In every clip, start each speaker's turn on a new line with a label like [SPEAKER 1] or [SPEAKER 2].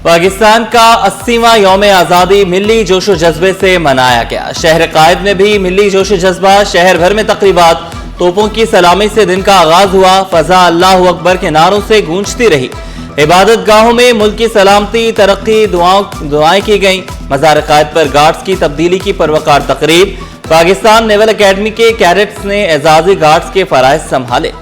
[SPEAKER 1] पाकिस्तान का 80वां यौम आज़ादी मिली जोशो जज्बे से मनाया गया। शहर कायद में भी मिली जोशो जज्बा, शहर भर में तकरीबात, तोपों की सलामी से दिन का आगाज हुआ। फजा अल्लाह अकबर के नारों से गूंजती रही। इबादत गाहों में मुल्क की सलामती तरक्की दुआएं की गईं। मज़ार कायद पर गार्ड्स की तब्दीली की परवकार तकरीब। पाकिस्तान नेवल अकेडमी के कैडेट्स ने एजाजी गार्ड्स के फराइज संभाले।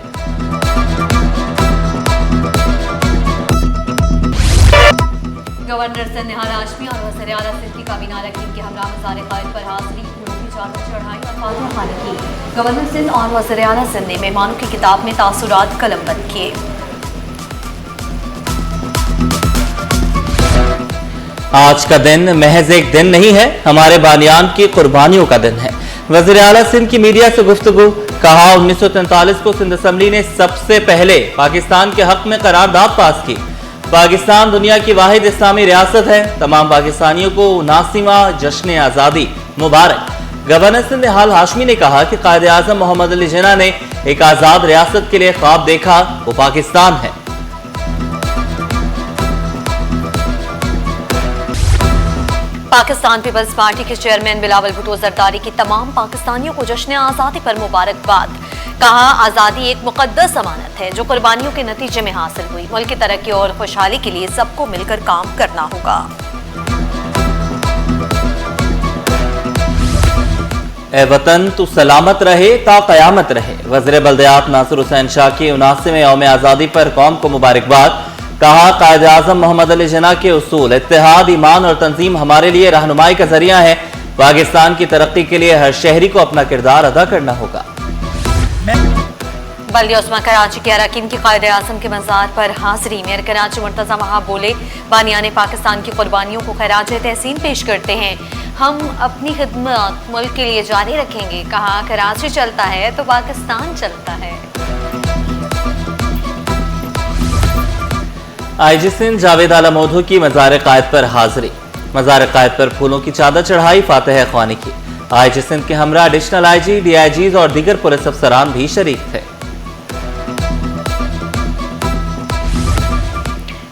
[SPEAKER 2] गवर्नर सिंध निहाल हाशमी और वज़ीर आला सिंध की काबीना रकीब के हमरा मज़ार कायद पर हाज़री, फूलों की चादर चढ़ाई और फातिहा ख़वानी की। गवर्नर सिंध और वज़ीर आला सिंध ने मेहमानों की किताब में तासुरात कलमबंद किए।
[SPEAKER 1] आज का दिन महज एक दिन नहीं है, हमारे बानियान की कुर्बानियों का दिन है। वज़ीर आला सिंध की मीडिया से गुफ्तगू, कहा 1943 को सिंध असम्बली ने सबसे पहले पाकिस्तान के हक में करारदाद पास की। पाकिस्तान दुनिया की वाहिद इस्लामी रियासत है। तमाम पाकिस्तानियों को 79वां जश्न आज़ादी मुबारक। गवर्नर सिंध निहाल हाशमी ने कहा कि कायद आज़म मोहम्मद अली जिन्ना ने एक आज़ाद रियासत के लिए ख्वाब देखा, वो पाकिस्तान है।
[SPEAKER 2] पाकिस्तान पीपल्स पार्टी के चेयरमैन बिलावल भुट्टो जरदारी की तमाम पाकिस्तानियों को जश्न आज़ादी पर मुबारकबाद। कहा, आज़ादी एक मुक़द्दस अमानत है जो कुर्बानियों के नतीजे में हासिल हुई। मुल्क की तरक्की और खुशहाली के लिए सबको मिलकर काम करना होगा।
[SPEAKER 1] ए वतन तू सलामत रहे ता क़यामत रहे। वज़ीर बल्दियात नासिर हुसैन शाह की 79वें यौम आज़ादी पर कौम को मुबारकबाद। कहा, कायद आज़म मोहम्मद अली जिन्ना के उसूल, इत्तेहाद, ईमान और तंजीम हमारे लिए रहनुमाई का जरिया है। पाकिस्तान की तरक्की के लिए हर शहरी को अपना किरदार अदा करना होगा।
[SPEAKER 2] बल्दिया उस्मा कराची के अरकान की कायद आज़म के मज़ार पर हाज़री। मेयर कराची मुर्तज़ा वहाब बोले, बानियाने पाकिस्तान की कुर्बानियों को खराज तहसीन पेश करते हैं। हम अपनी खिदमत मुल्क के लिए जारी रखेंगे। कहा, कराची चलता है तो पाकिस्तान चलता है।
[SPEAKER 1] IG सिंध जावेद आला मोधू की मज़ार कायद पर हाज़री। मज़ार कायद पर फूलों की चादर चढ़ाई, फातिहा ख़वानी की। IG सिंध के हमरा एडिशनल IG, DIGs और दीगर पुलिस अफसरान भी शरीक थे।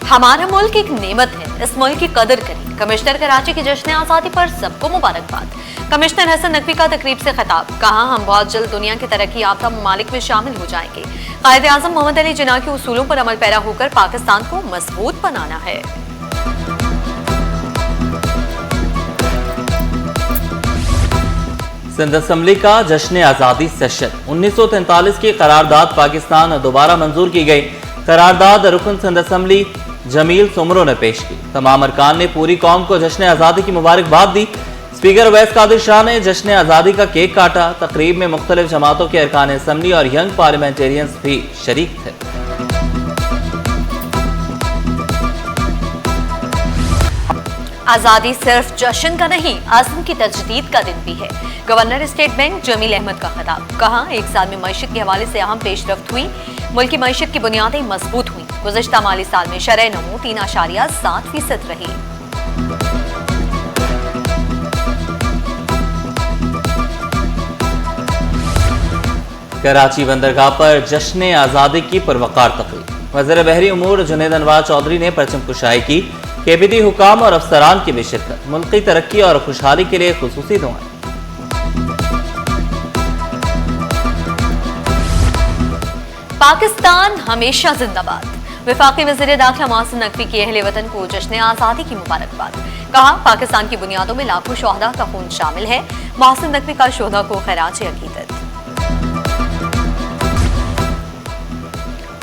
[SPEAKER 2] हमारा मुल्क एक नेमत है, इस मुल्क की कदर करें। कमिश्नर कराची की जश्न आज़ादी पर सबको मुबारकबाद। कमिश्नर हसन नकवी का तकरीब से खिताब। कहा, हम बहुत जल्द दुनिया के तरक्की याफ्ता ममालिक में शामिल हो जाएंगे। कायद आज़म मोहम्मद अली जिन्ना के उसूलों पर अमल पैरा होकर पाकिस्तान को मजबूत बनाना है।
[SPEAKER 1] सिंध असम्बली का जश्न आज़ादी सेशन। 1943 की करारदाद पाकिस्तान दोबारा मंजूर की गई। करारदाद रुकन सिंध असम्बली जमील सुमरो ने पेश की। तमाम अरकान ने पूरी कौम को जश्न आज़ादी की मुबारकबाद दी। स्पीकर अवैस कादिर शाह ने जश्न आज़ादी का केक काटा। तकरीब में मुख्तलिफ जमातों के अरकान असम्बली और यंग पार्लियामेंटेरियंस भी शरीक थे।
[SPEAKER 2] आज़ादी सिर्फ जश्न का नहीं, आज़म की तजदीद का दिन भी है। Governor state bank Jamil Ahmad का खिताब। कहा, एक साल में मईशत के हवाले से अहम पेशरफ्त हुई। मुल्क की मईशत की बुनियादें मजबूत हुई। गुज़श्ता माली साल में शरह नमू 3.7% रही।
[SPEAKER 1] कराची बंदरगाह पर जश्न आज़ादी की परवकार तकरीब। वज़ीर बहरी उमूर जुनैद अनवार चौधरी ने परचम कुशाई की। KBD हुकाम और अफसरान की भी शिरकत। मुल्क की तरक्की और खुशहाली के लिए खुसूसी दुआएं।
[SPEAKER 2] पाकिस्तान हमेशा जिंदाबाद। वफाकी वज़ीर दाखिला मोहसिन नकवी की अहले वतन को जश्न आज़ादी की मुबारकबाद। कहा, पाकिस्तान की बुनियादों में लाखों शोहदा का खून शामिल है। मोहसिन नकवी का शोहदा को खराज अकीदत।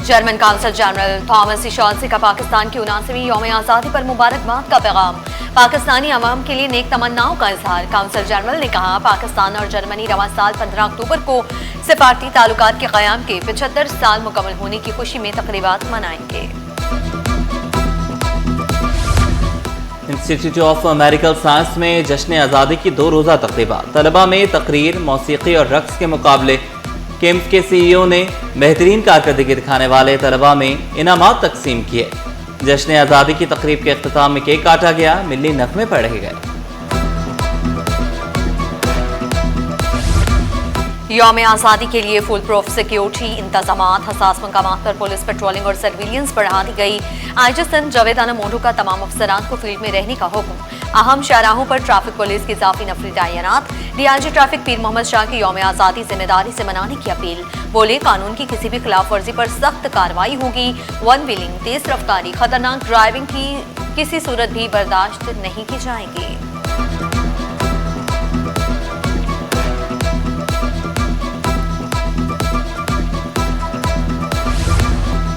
[SPEAKER 2] जर्मन काउंसिल जनरल थॉमस शॉल्ज़ का पाकिस्तान की 79वीं यौम आज़ादी पर मुबारकबाद का पैगाम। पाकिस्तानी अवाम के लिए नेक तमन्नाओं का इजहार। काउंसिल जनरल ने कहा, पाकिस्तान और जर्मनी रवां साल 15 अक्टूबर को सिफारती ताल्लुकात के क़याम के 75 साल मुकम्मल होने की खुशी में तक़रीबात मनाएंगे।
[SPEAKER 1] इंस्टीट्यूट ऑफ मेडिकल साइंस में जश्न आज़ादी की 2 रोज़ा तक़रीबात। तलबा में तकरीर, मौसीकी और रक्स के मुकाबले। केम्स के CEO ने बेहतरीन कारकर्दगी दिखाने वाले तलबा में इनामात तकसीम किए। जश्न आज़ादी की तकरीब के इख्तिताम में केक काटा गया, मिली नग़मे पढ़े गए।
[SPEAKER 2] यौम आज़ादी के लिए फुल प्रूफ सिक्योरिटी इंतजामात, हसास मकामात पर पुलिस पेट्रोलिंग और सर्विलियंस बढ़ा दी गई। आईजी सिंध जावेद आना मोंढू का तमाम अफसरान को फील्ड में रहने का हुक्म। अहम शाहराहों पर ट्रैफिक पुलिस की इजाफी नफरी तैनात। डीआईजी ट्रैफिक पीर मोहम्मद शाह की यौम आज़ादी जिम्मेदारी से मनाने की अपील। बोले कानून की किसी भी खिलाफ वर्जी पर सख्त कार्रवाई होगी। वन व्हीलिंग, तेज रफ्तारी, खतरनाक ड्राइविंग की किसी सूरत भी बर्दाश्त नहीं की जाएगी।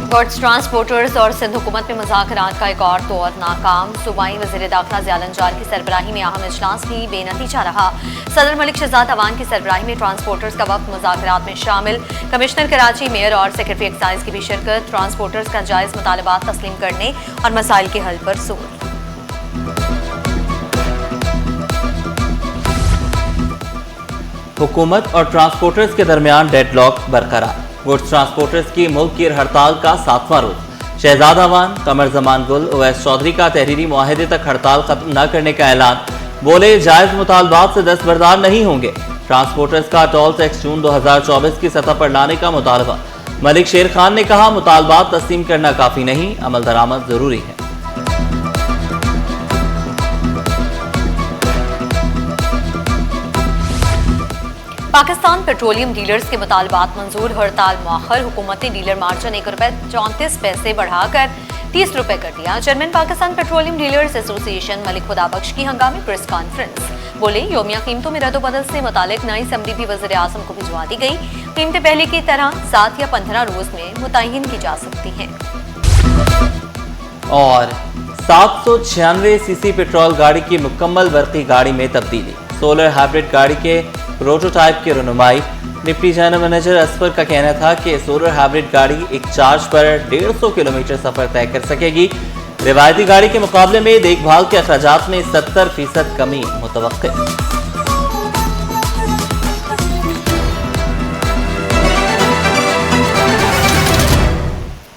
[SPEAKER 2] गुड्स ट्रांसपोर्टर्स और सिंध हुकूमत में मुज़ाकरात का एक और दौर नाकाम। सूबाई वज़ीर दाखिला ज़ियाल अंजार की सरबराही में अहम इजलास भी बेनतीजा रहा। सदर मलिक शहजाद अवान की सरबराही में ट्रांसपोर्टर्स का वक्त मुज़ाकरात में शामिल। कमिश्नर कराची, मेयर और सेक्रेटरी एक्साइज की भी शिरकत। ट्रांसपोर्टर्स का जायज़ मुतालबात तस्लीम करने और मसाइल के हल पर जोर।
[SPEAKER 1] हुकूमत और ट्रांसपोर्टर्स के दरमियान डेडलॉक बरकरार। गुड्स ट्रांसपोर्टर्स की मुल्क की हड़ताल का 7वां रोज। शहजाद अवान, कमर जमान गुल, उवैस चौधरी का तहरीरी मुआहदे तक हड़ताल खत्म न करने का ऐलान। बोले जायज मुतालबात से दस्तबरदार नहीं होंगे। ट्रांसपोर्टर्स का टोल टैक्स जून 2024 की सतह पर लाने का मुतालबा। मलिक शेर खान ने कहा मुतालबात तस्लीम करना काफी नहीं, अमल दरामद जरूरी है।
[SPEAKER 2] पाकिस्तान पेट्रोलियम डीलर्स के मुतालबात मंजूर, हड़ताल मौखर। हुकूमत ने डीलर मार्जिन ₹1.34 बढ़ाकर 30 रुपए कर दिया। Chairman Pakistan petroleum dealers association Malik Khudabakhsh की हंगामी प्रेस कॉन्फ्रेंस। बोले योमिया कीमतों में रद्दोबदल से मुतालिक नई समरी भी वज़ीर आज़म को भिजवा दी गई। कीमतें पहले की तरह 7 या 15 रोज में मुतय्यन की जा सकती हैं।
[SPEAKER 1] और 796 सीसी पेट्रोल गाड़ी की मुकम्मल बरकी गाड़ी में तब्दीली। सोलर हाइब्रिड गाड़ी के प्रोटोटाइप की रनुमाई। डिप्टी जनरल मैनेजर असफर का कहना था कि सोलर हाइब्रिड गाड़ी एक चार्ज पर 150 किलोमीटर सफर तय कर सकेगी। रिवायती गाड़ी के मुकाबले में देखभाल के अखराजात में 70% कमी मुतवक्किल।